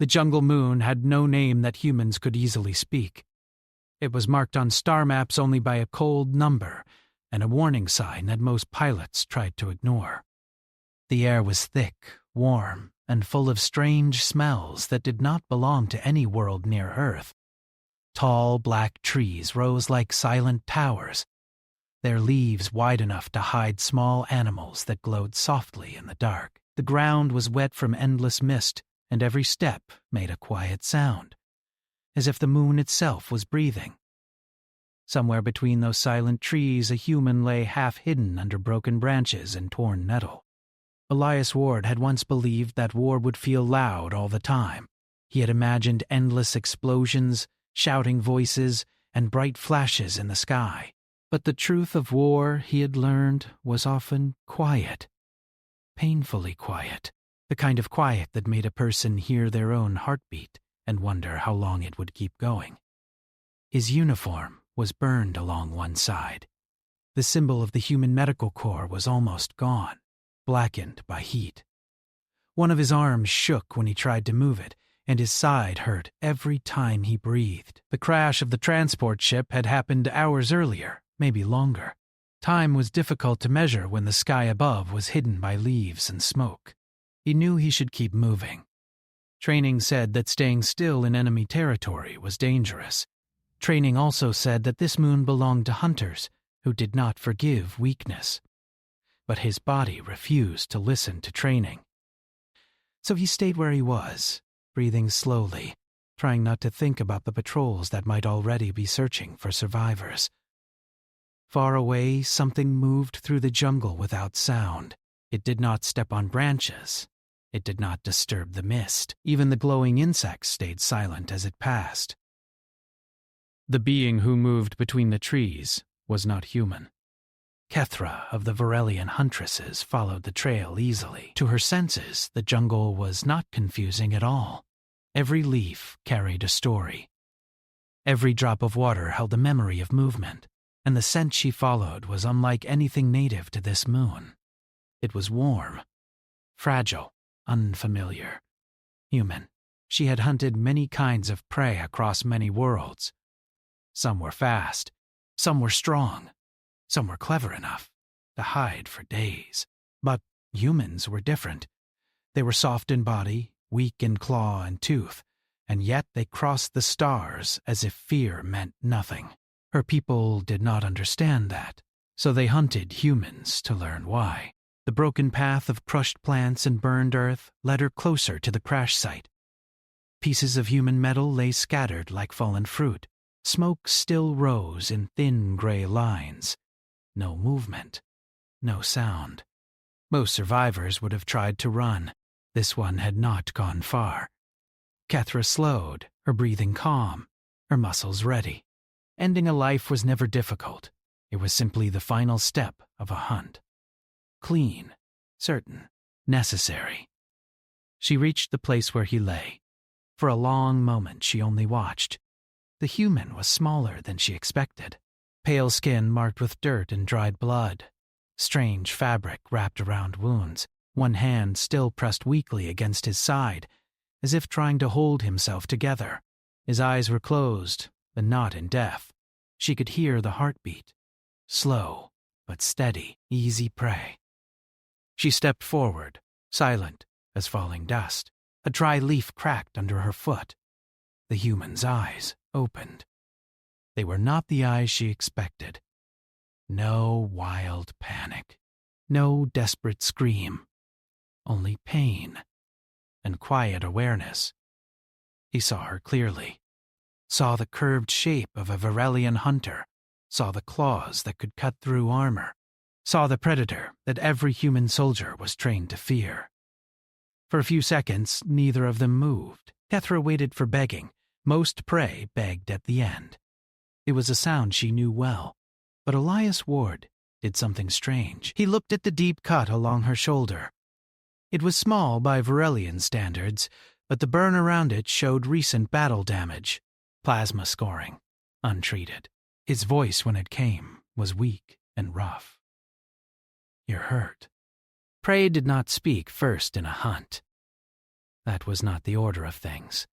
The jungle moon had no name that humans could easily speak. It was marked on star maps only by a cold number and a warning sign that most pilots tried to ignore. The air was thick, warm, and full of strange smells that did not belong to any world near Earth. Tall, black trees rose like silent towers, their leaves wide enough to hide small animals that glowed softly in the dark. The ground was wet from endless mist, and every step made a quiet sound, as if the moon itself was breathing. Somewhere between those silent trees, a human lay half hidden under broken branches and torn nettle. Elias Ward had once believed that war would feel loud all the time. He had imagined endless explosions, shouting voices, and bright flashes in the sky. But the truth of war, he had learned, was often quiet. Painfully quiet. The kind of quiet that made a person hear their own heartbeat and wonder how long it would keep going. His uniform was burned along one side. The symbol of the Human Medical Corps was almost gone, blackened by heat. One of his arms shook when he tried to move it, and his side hurt every time he breathed. The crash of the transport ship had happened hours earlier, maybe longer. Time was difficult to measure when the sky above was hidden by leaves and smoke. He knew he should keep moving. Training said that staying still in enemy territory was dangerous. Training also said that this moon belonged to hunters who did not forgive weakness. But his body refused to listen to training. So he stayed where he was, breathing slowly, trying not to think about the patrols that might already be searching for survivors. Far away, something moved through the jungle without sound. It did not step on branches. It did not disturb the mist. Even the glowing insects stayed silent as it passed. The being who moved between the trees was not human. Kethra of the Varelian huntresses followed the trail easily. To her senses, the jungle was not confusing at all. Every leaf carried a story. Every drop of water held a memory of movement, and the scent she followed was unlike anything native to this moon. It was warm, fragile, unfamiliar, human. She had hunted many kinds of prey across many worlds. Some were fast, some were strong, some were clever enough to hide for days. But humans were different. They were soft in body, weak in claw and tooth, and yet they crossed the stars as if fear meant nothing. Her people did not understand that, so they hunted humans to learn why. The broken path of crushed plants and burned earth led her closer to the crash site. Pieces of human metal lay scattered like fallen fruit. Smoke still rose in thin gray lines. No movement, no sound. Most survivors would have tried to run. This one had not gone far. Kethra slowed, her breathing calm, her muscles ready. Ending a life was never difficult. It was simply the final step of a hunt. Clean, certain, necessary. She reached the place where he lay. For a long moment she only watched. The human was smaller than she expected. Pale skin marked with dirt and dried blood. Strange fabric wrapped around wounds. One hand still pressed weakly against his side, as if trying to hold himself together. His eyes were closed, but not in death. She could hear the heartbeat. Slow, but steady, easy prey. She stepped forward, silent as falling dust. A dry leaf cracked under her foot. The human's eyes opened. They were not the eyes she expected. No wild panic. No desperate scream. Only pain and quiet awareness. He saw her clearly. Saw the curved shape of a Varelian hunter. Saw the claws that could cut through armor. Saw the predator that every human soldier was trained to fear. For a few seconds, neither of them moved. Kethra waited for begging. Most prey begged at the end. It was a sound she knew well. But Elias Ward did something strange. He looked at the deep cut along her shoulder. It was small by Varelian standards, but the burn around it showed recent battle damage. Plasma scoring. Untreated. His voice, when it came, was weak and rough. "You're hurt." Prey did not speak first in a hunt. That was not the order of things.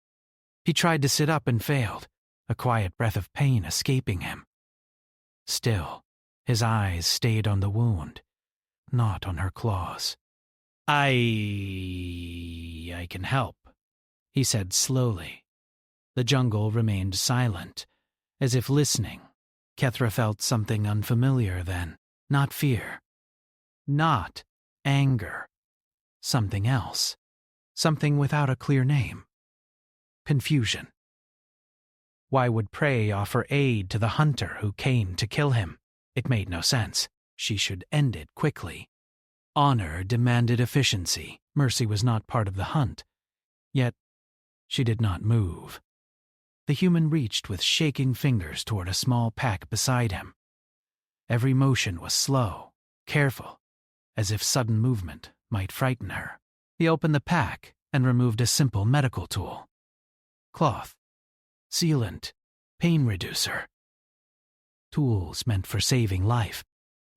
He tried to sit up and failed, a quiet breath of pain escaping him. Still, his eyes stayed on the wound, not on her claws. I can help, he said slowly. The jungle remained silent, as if listening. Kethra felt something unfamiliar then, not fear, not anger, something else, something without a clear name. Confusion. Why would prey offer aid to the hunter who came to kill him? It made no sense. She should end it quickly. Honor demanded efficiency. Mercy was not part of the hunt. Yet, she did not move. The human reached with shaking fingers toward a small pack beside him. Every motion was slow, careful, as if sudden movement might frighten her. He opened the pack and removed a simple medical tool. Cloth, sealant, pain reducer. Tools meant for saving life,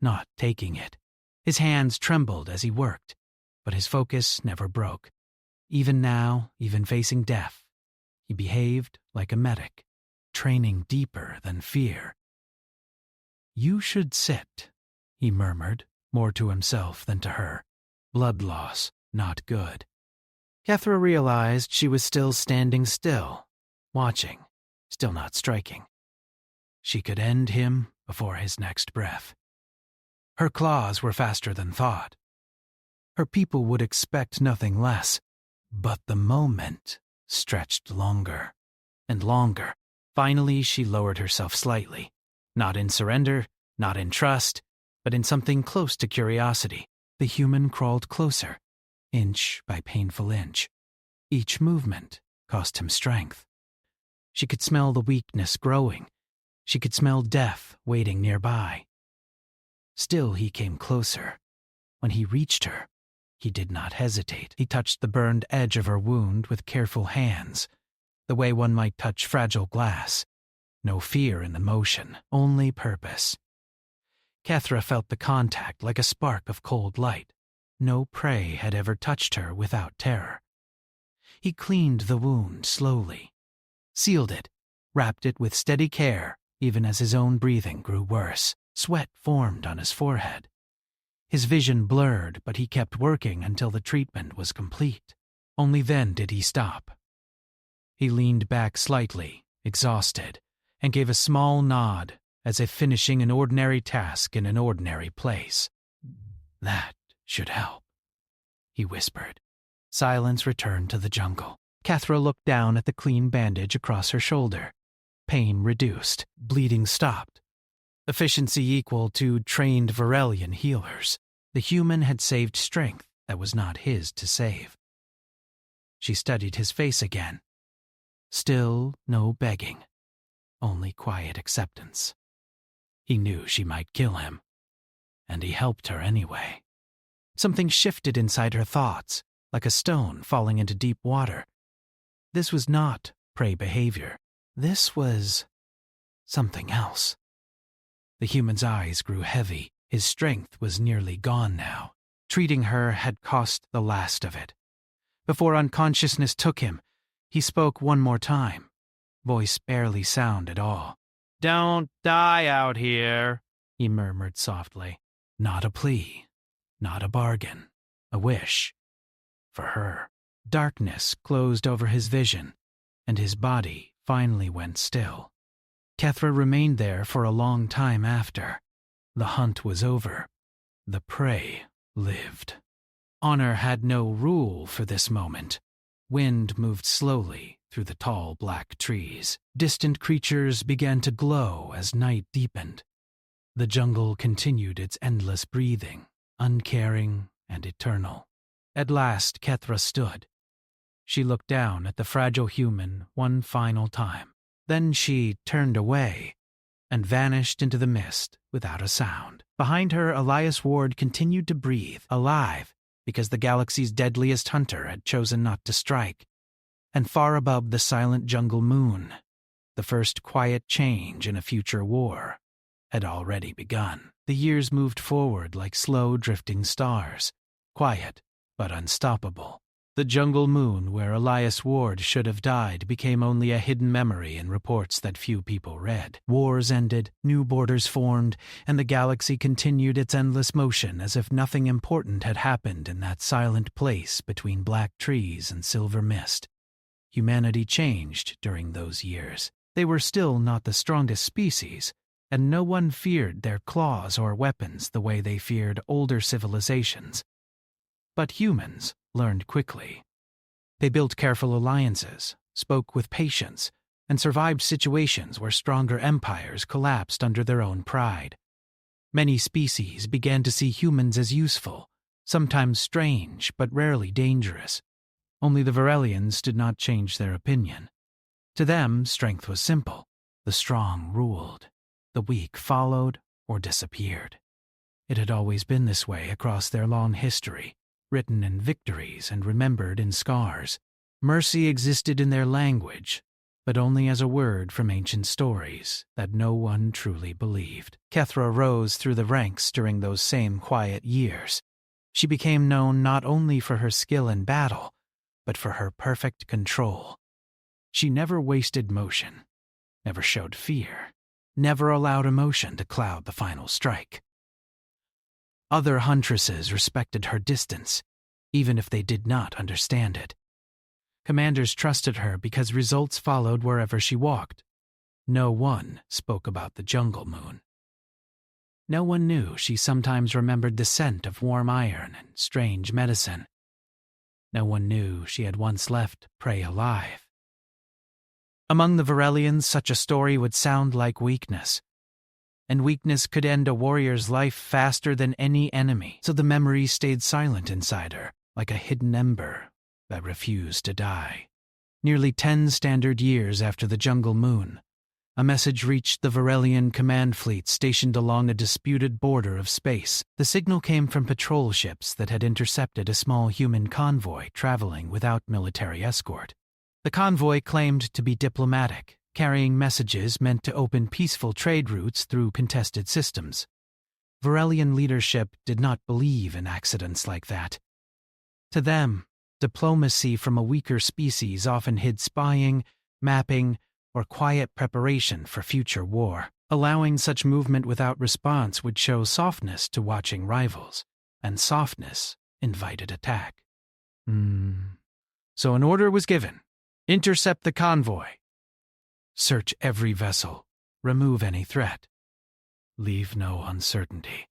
not taking it. His hands trembled as he worked, but his focus never broke. Even now, even facing death, he behaved like a medic, training deeper than fear. "You should sit," he murmured, more to himself than to her. Blood loss, not good. Kethra realized she was still standing still, watching, still not striking. She could end him before his next breath. Her claws were faster than thought. Her people would expect nothing less, but the moment stretched longer and longer. Finally, she lowered herself slightly, not in surrender, not in trust, but in something close to curiosity. The human crawled closer, inch by painful inch. Each movement cost him strength. She could smell the weakness growing. She could smell death waiting nearby. Still he came closer. When he reached her, he did not hesitate. He touched the burned edge of her wound with careful hands, the way one might touch fragile glass. No fear in the motion, only purpose. Kethra felt the contact like a spark of cold light. No prey had ever touched her without terror. He cleaned the wound slowly, sealed it, wrapped it with steady care, even as his own breathing grew worse. Sweat formed on his forehead. His vision blurred, but he kept working until the treatment was complete. Only then did he stop. He leaned back slightly, exhausted, and gave a small nod, as if finishing an ordinary task in an ordinary place. "That should help," he whispered. Silence returned to the jungle. Kethra looked down at the clean bandage across her shoulder. Pain reduced. Bleeding stopped. Efficiency equal to trained Varelian healers. The human had saved strength that was not his to save. She studied his face again. Still no begging, only quiet acceptance. He knew she might kill him, and he helped her anyway. Something shifted inside her thoughts, like a stone falling into deep water. This was not prey behavior. This was something else. The human's eyes grew heavy. His strength was nearly gone now. Treating her had cost the last of it. Before unconsciousness took him, he spoke one more time, voice barely sound at all. "Don't die out here," he murmured softly. Not a plea, not a bargain, a wish. For her. Darkness closed over his vision, and his body finally went still. Kethra remained there for a long time after. The hunt was over. The prey lived. Honor had no rule for this moment. Wind moved slowly through the tall black trees. Distant creatures began to glow as night deepened. The jungle continued its endless breathing, uncaring and eternal. At last Kethra stood. She looked down at the fragile human one final time. Then she turned away and vanished into the mist without a sound. Behind her, Elias Ward continued to breathe, alive, because the galaxy's deadliest hunter had chosen not to strike. And far above the silent jungle moon, the first quiet change in a future war had already begun. The years moved forward like slow drifting stars, quiet but unstoppable. The jungle moon where Elias Ward should have died became only a hidden memory in reports that few people read. Wars ended, new borders formed, and the galaxy continued its endless motion as if nothing important had happened in that silent place between black trees and silver mist. Humanity changed during those years. They were still not the strongest species, and no one feared their claws or weapons the way they feared older civilizations. But humans learned quickly. They built careful alliances, spoke with patience, and survived situations where stronger empires collapsed under their own pride. Many species began to see humans as useful, sometimes strange but rarely dangerous. Only the Varelians did not change their opinion. To them, strength was simple. The strong ruled. The weak followed or disappeared. It had always been this way across their long history, written in victories and remembered in scars. Mercy existed in their language, but only as a word from ancient stories that no one truly believed. Kethra rose through the ranks during those same quiet years. She became known not only for her skill in battle, but for her perfect control. She never wasted motion, never showed fear, never allowed emotion to cloud the final strike. Other huntresses respected her distance, even if they did not understand it. Commanders trusted her because results followed wherever she walked. No one spoke about the jungle moon. No one knew she sometimes remembered the scent of warm iron and strange medicine. No one knew she had once left prey alive. Among the Varelians, such a story would sound like weakness. And weakness could end a warrior's life faster than any enemy, so the memory stayed silent inside her, like a hidden ember that refused to die. Nearly 10 standard years after the jungle moon, a message reached the Varelian command fleet stationed along a disputed border of space. The signal came from patrol ships that had intercepted a small human convoy traveling without military escort. The convoy claimed to be diplomatic, carrying messages meant to open peaceful trade routes through contested systems. Varelian leadership did not believe in accidents like that. To them, diplomacy from a weaker species often hid spying, mapping, or quiet preparation for future war. Allowing such movement without response would show softness to watching rivals, and softness invited attack. So an order was given. Intercept the convoy. Search every vessel. Remove any threat. Leave no uncertainty.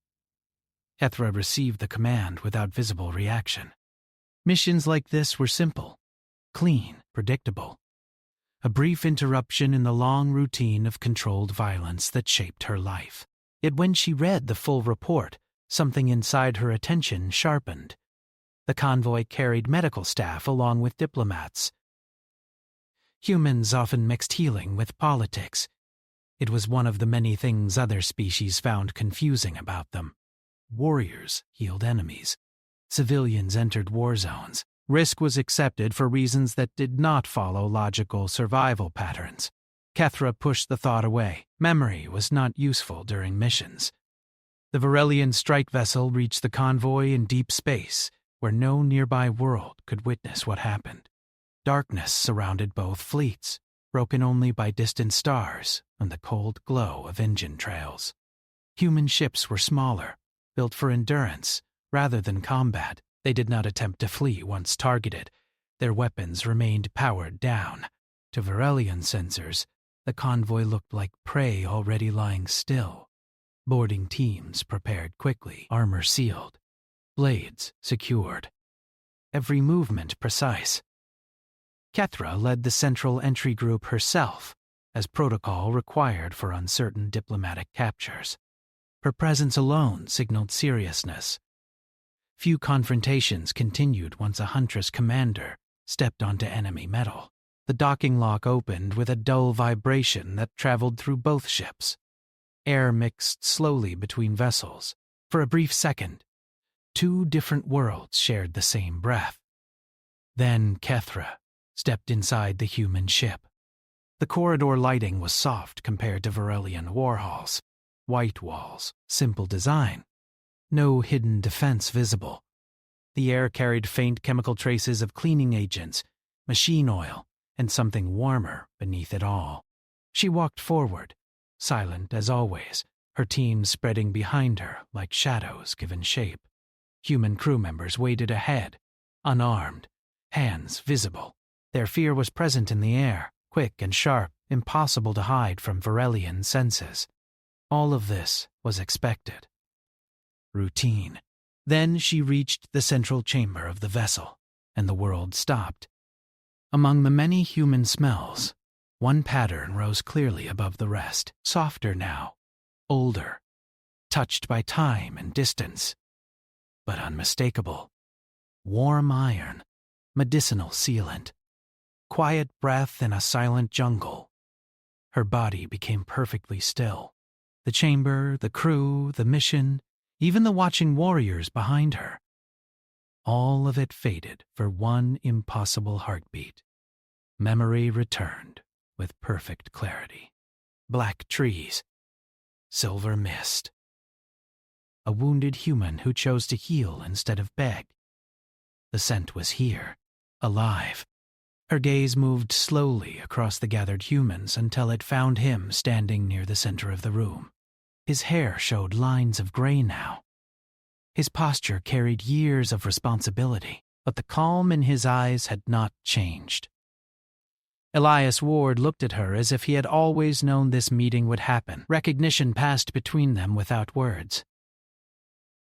Kethra received the command without visible reaction. Missions like this were simple, clean, predictable. A brief interruption in the long routine of controlled violence that shaped her life. Yet when she read the full report, something inside her attention sharpened. The convoy carried medical staff along with diplomats. Humans often mixed healing with politics. It was one of the many things other species found confusing about them. Warriors healed enemies. Civilians entered war zones. Risk was accepted for reasons that did not follow logical survival patterns. Kethra pushed the thought away. Memory was not useful during missions. The Varelian strike vessel reached the convoy in deep space, where no nearby world could witness what happened. Darkness surrounded both fleets, broken only by distant stars and the cold glow of engine trails. Human ships were smaller, built for endurance rather than combat. They did not attempt to flee once targeted. Their weapons remained powered down. To Varelian sensors, the convoy looked like prey already lying still. Boarding teams prepared quickly, armor sealed, blades secured. Every movement precise. Kethra led the central entry group herself, as protocol required for uncertain diplomatic captures. Her presence alone signaled seriousness. Few confrontations continued once a Huntress commander stepped onto enemy metal. The docking lock opened with a dull vibration that traveled through both ships. Air mixed slowly between vessels. For a brief second, 2 different worlds shared the same breath. Then Kethra stepped inside the human ship. The corridor lighting was soft compared to Varelian war halls. White walls, simple design. No hidden defense visible. The air carried faint chemical traces of cleaning agents, machine oil, and something warmer beneath it all. She walked forward, silent as always, her team spreading behind her like shadows given shape. Human crew members waited ahead, unarmed, hands visible. Their fear was present in the air, quick and sharp, impossible to hide from Varelian senses. All of this was expected. Routine. Then she reached the central chamber of the vessel, and the world stopped. Among the many human smells, one pattern rose clearly above the rest, softer now, older, touched by time and distance, but unmistakable. Warm iron, medicinal sealant, quiet breath in a silent jungle. Her body became perfectly still. The chamber, the crew, the mission, even the watching warriors behind her. All of it faded for one impossible heartbeat. Memory returned with perfect clarity. Black trees, silver mist. A wounded human who chose to heal instead of beg. The scent was here, alive. Her gaze moved slowly across the gathered humans until it found him standing near the center of the room. His hair showed lines of gray now. His posture carried years of responsibility, but the calm in his eyes had not changed. Elias Ward looked at her as if he had always known this meeting would happen. Recognition passed between them without words.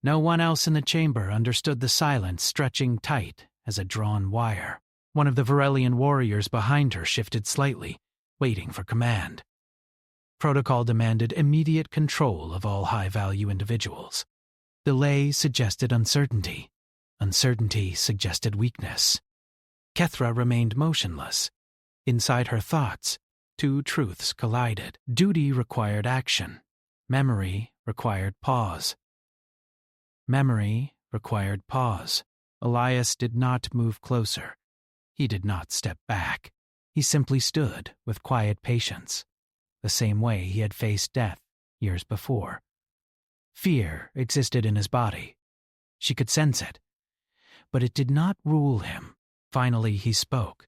No one else in the chamber understood the silence stretching tight as a drawn wire. One of the Varelian warriors behind her shifted slightly, waiting for command. Protocol demanded immediate control of all high-value individuals. Delay suggested uncertainty. Uncertainty suggested weakness. Kethra remained motionless. Inside her thoughts, two truths collided. Duty required action. Memory required pause. Memory required pause. Elias did not move closer. He did not step back. He simply stood with quiet patience, the same way he had faced death years before. Fear existed in his body. She could sense it, but it did not rule him. Finally he spoke,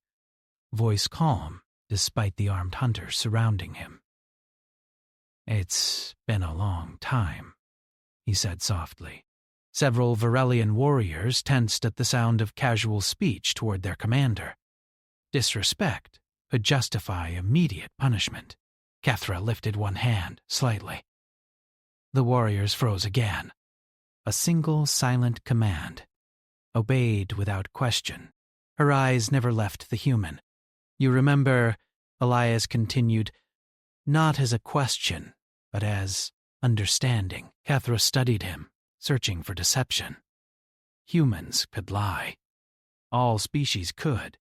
voice calm despite the armed hunters surrounding him. "It's been a long time," he said softly. Several Varelian warriors tensed at the sound of casual speech toward their commander. Disrespect could justify immediate punishment. Kethra lifted one hand slightly. The warriors froze again. A single silent command, obeyed without question. Her eyes never left the human. "You remember," Elias continued, "not as a question, but as understanding." Kethra studied him, searching for deception. Humans could lie. All species could.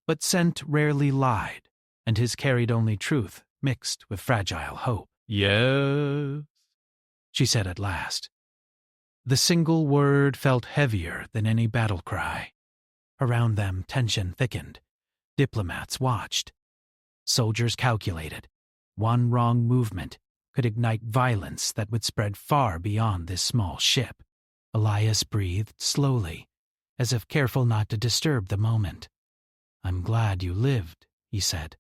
But scent rarely lied, and his carried only truth mixed with fragile hope. "Yes," she said at last. The single word felt heavier than any battle cry. Around them, tension thickened. Diplomats watched. Soldiers calculated. One wrong movement could ignite violence that would spread far beyond this small ship. Elias breathed slowly, as if careful not to disturb the moment. "I'm glad you lived," he said.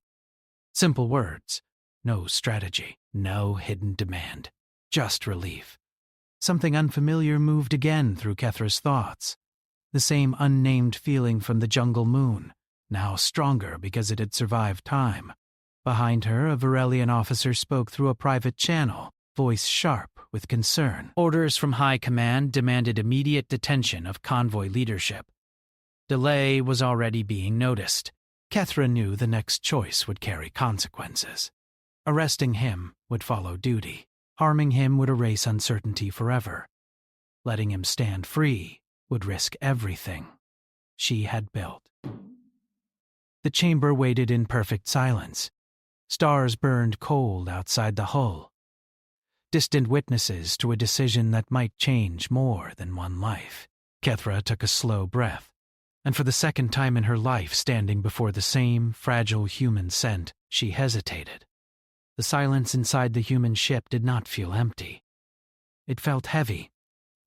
Simple words, no strategy, no hidden demand, just relief. Something unfamiliar moved again through Kethra's thoughts. The same unnamed feeling from the jungle moon, now stronger because it had survived time. Behind her, a Varelian officer spoke through a private channel, voice sharp with concern. Orders from high command demanded immediate detention of convoy leadership. Delay was already being noticed. Kethra knew the next choice would carry consequences. Arresting him would follow duty. Harming him would erase uncertainty forever. Letting him stand free would risk everything she had built. The chamber waited in perfect silence. Stars burned cold outside the hull. Distant witnesses to a decision that might change more than one life. Kethra took a slow breath, and for the second time in her life standing before the same fragile human scent, she hesitated. The silence inside the human ship did not feel empty. It felt heavy,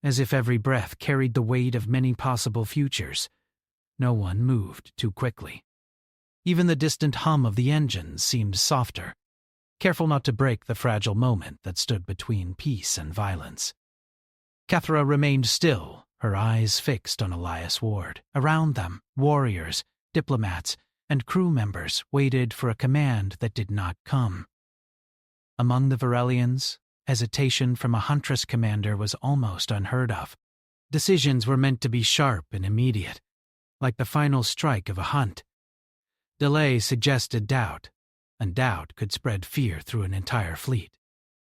as if every breath carried the weight of many possible futures. No one moved too quickly. Even the distant hum of the engines seemed softer, careful not to break the fragile moment that stood between peace and violence. Kethra remained still, her eyes fixed on Elias Ward. Around them, warriors, diplomats, and crew members waited for a command that did not come. Among the Varelians, hesitation from a huntress commander was almost unheard of. Decisions were meant to be sharp and immediate, like the final strike of a hunt. Delay suggested doubt, and doubt could spread fear through an entire fleet.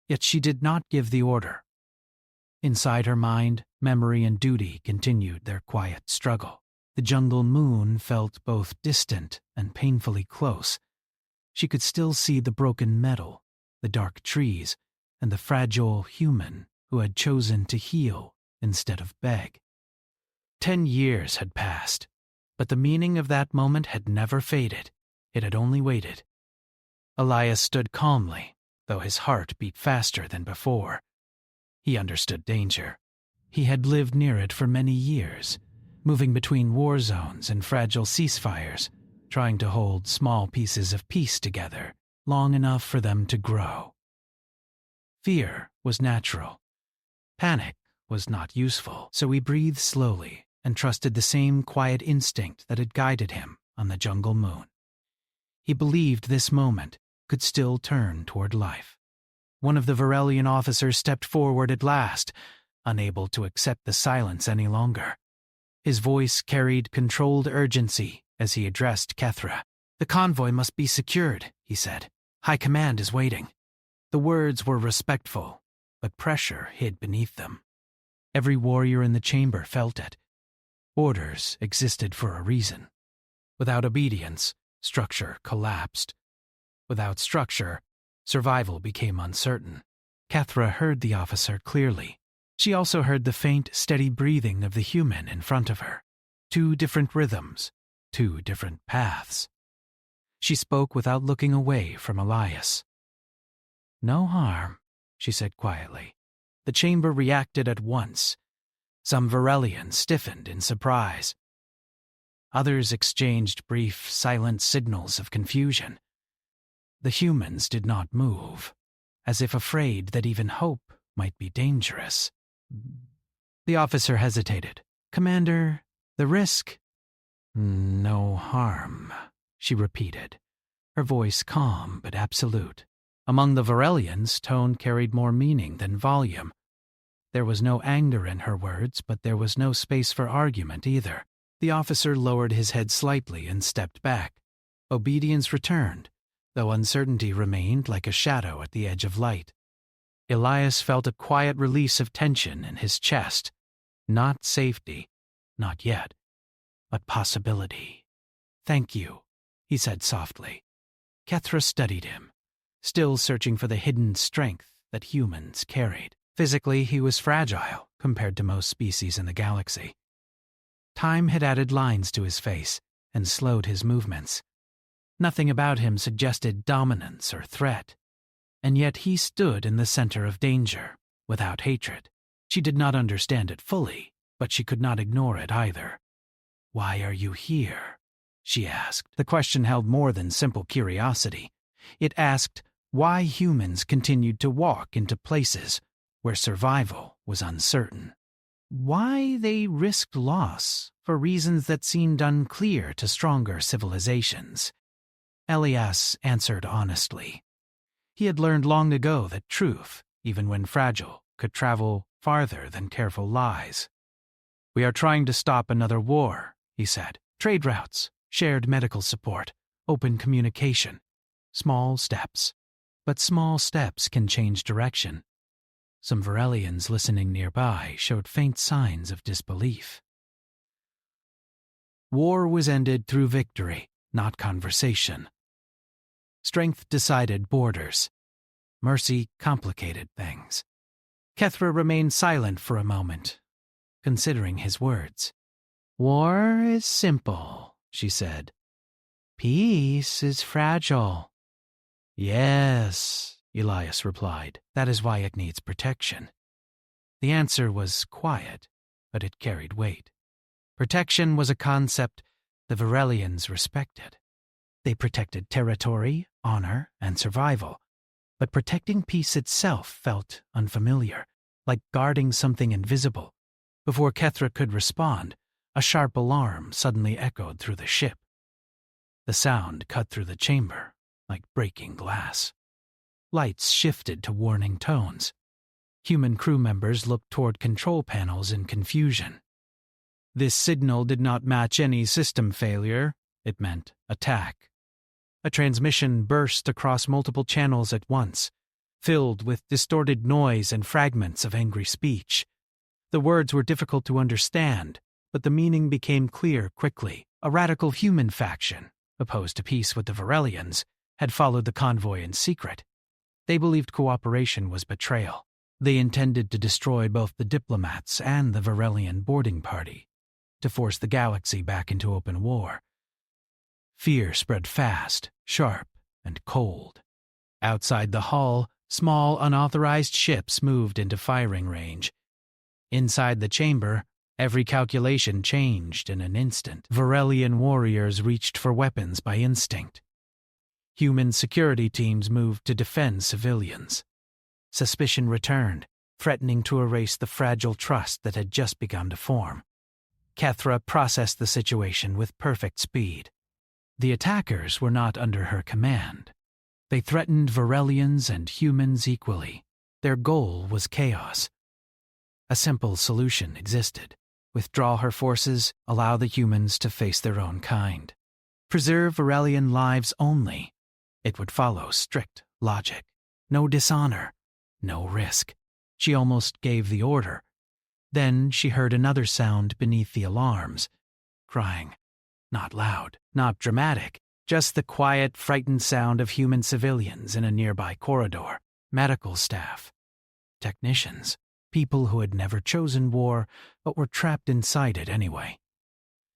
Yet she did not give the order. Inside her mind, memory and duty continued their quiet struggle. The jungle moon felt both distant and painfully close. She could still see the broken metal, the dark trees, and the fragile human who had chosen to heal instead of beg. 10 years had passed, but the meaning of that moment had never faded. It had only waited. Elias stood calmly, though his heart beat faster than before. He understood danger. He had lived near it for many years, moving between war zones and fragile ceasefires, trying to hold small pieces of peace together, long enough for them to grow. Fear was natural. Panic was not useful, so he breathed slowly and trusted the same quiet instinct that had guided him on the jungle moon. He believed this moment could still turn toward life. One of the Varelian officers stepped forward at last, unable to accept the silence any longer. His voice carried controlled urgency as he addressed Kethra. "The convoy must be secured," he said. "High Command is waiting." The words were respectful, but pressure hid beneath them. Every warrior in the chamber felt it. Orders existed for a reason. Without obedience, structure collapsed. Without structure, survival became uncertain. Kethra heard the officer clearly. She also heard the faint, steady breathing of the human in front of her. 2 different rhythms, 2 different paths. She spoke without looking away from Elias. "No harm," she said quietly. The chamber reacted at once. Some Varelians stiffened in surprise. Others exchanged brief, silent signals of confusion. The humans did not move, as if afraid that even hope might be dangerous. The officer hesitated. "Commander, the risk—" "No harm," she repeated, her voice calm but absolute. Among the Varelians, tone carried more meaning than volume. There was no anger in her words, but there was no space for argument either. The officer lowered his head slightly and stepped back. Obedience returned, though uncertainty remained like a shadow at the edge of light. Elias felt a quiet release of tension in his chest. Not safety, not yet, but possibility. "Thank you," he said softly. Kethra studied him, still searching for the hidden strength that humans carried. Physically, he was fragile compared to most species in the galaxy. Time had added lines to his face and slowed his movements. Nothing about him suggested dominance or threat. And yet he stood in the center of danger, without hatred. She did not understand it fully, but she could not ignore it either. "Why are you here?" she asked. The question held more than simple curiosity. It asked why humans continued to walk into places where survival was uncertain. Why they risked loss for reasons that seemed unclear to stronger civilizations. Elias answered honestly. He had learned long ago that truth, even when fragile, could travel farther than careful lies. "We are trying to stop another war," he said. "Trade routes, shared medical support, open communication. Small steps. But small steps can change direction." Some Varelians listening nearby showed faint signs of disbelief. War was ended through victory, not conversation. Strength decided borders. Mercy complicated things. Kethra remained silent for a moment, considering his words. "War is simple," she said. "Peace is fragile." "Yes," Elias replied. "That is why it needs protection." The answer was quiet, but it carried weight. Protection was a concept the Varelians respected. They protected territory, honor, and survival, but protecting peace itself felt unfamiliar, like guarding something invisible. Before Kethra could respond, a sharp alarm suddenly echoed through the ship. The sound cut through the chamber, like breaking glass. Lights shifted to warning tones. Human crew members looked toward control panels in confusion. This signal did not match any system failure. It meant attack. A transmission burst across multiple channels at once, filled with distorted noise and fragments of angry speech. The words were difficult to understand, but the meaning became clear quickly. A radical human faction, opposed to peace with the Varelians, had followed the convoy in secret. They believed cooperation was betrayal. They intended to destroy both the diplomats and the Varelian boarding party, to force the galaxy back into open war. Fear spread fast, sharp, and cold. Outside the hull, small, unauthorized ships moved into firing range. Inside the chamber, every calculation changed in an instant. Varelian warriors reached for weapons by instinct. Human security teams moved to defend civilians. Suspicion returned, threatening to erase the fragile trust that had just begun to form. Kethra processed the situation with perfect speed. The attackers were not under her command. They threatened Varelians and humans equally. Their goal was chaos. A simple solution existed. Withdraw her forces, allow the humans to face their own kind. Preserve Varelian lives only. It would follow strict logic. No dishonor, no risk. She almost gave the order. Then she heard another sound beneath the alarms. Crying. Not loud, not dramatic, just the quiet, frightened sound of human civilians in a nearby corridor. Medical staff. Technicians. People who had never chosen war, but were trapped inside it anyway.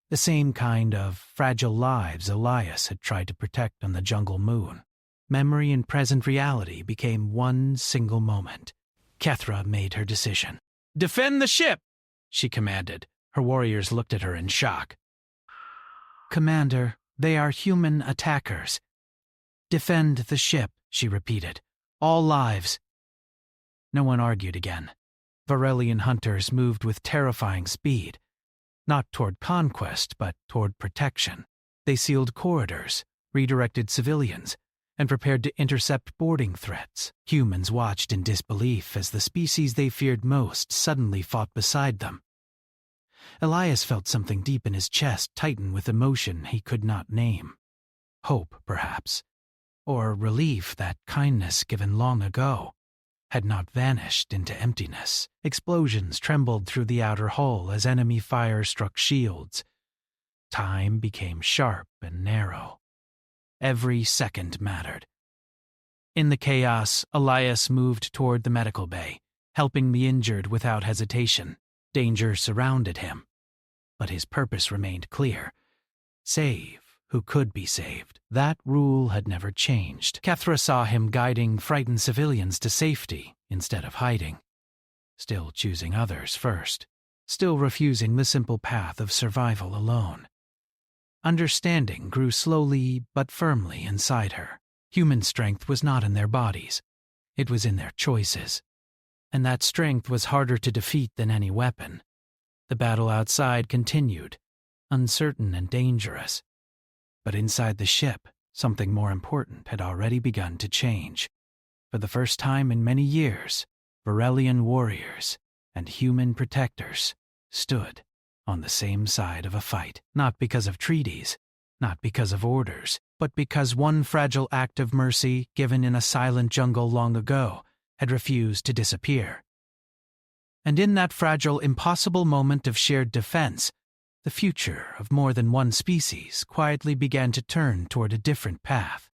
The same kind of fragile lives Elias had tried to protect on the jungle moon. Memory and present reality became one single moment. Kethra made her decision. "Defend the ship!" she commanded. Her warriors looked at her in shock. "Commander, they are human attackers." "Defend the ship," she repeated. "All lives." No one argued again. Varelian hunters moved with terrifying speed, not toward conquest, but toward protection. They sealed corridors, redirected civilians, and prepared to intercept boarding threats. Humans watched in disbelief as the species they feared most suddenly fought beside them. Elias felt something deep in his chest tighten with emotion he could not name. Hope, perhaps, or relief that kindness given long ago had not vanished into emptiness. Explosions trembled through the outer hull as enemy fire struck shields. Time became sharp and narrow. Every second mattered. In the chaos, Elias moved toward the medical bay, helping the injured without hesitation. Danger surrounded him, but his purpose remained clear. Save who could be saved. That rule had never changed. Kethra saw him guiding frightened civilians to safety instead of hiding. Still choosing others first. Still refusing the simple path of survival alone. Understanding grew slowly but firmly inside her. Human strength was not in their bodies. It was in their choices. And that strength was harder to defeat than any weapon. The battle outside continued, uncertain and dangerous. But inside the ship, something more important had already begun to change. For the first time in many years, Varelian warriors and human protectors stood on the same side of a fight, not because of treaties, not because of orders, but because one fragile act of mercy given in a silent jungle long ago had refused to disappear. And in that fragile, impossible moment of shared defense, the future of more than one species quietly began to turn toward a different path.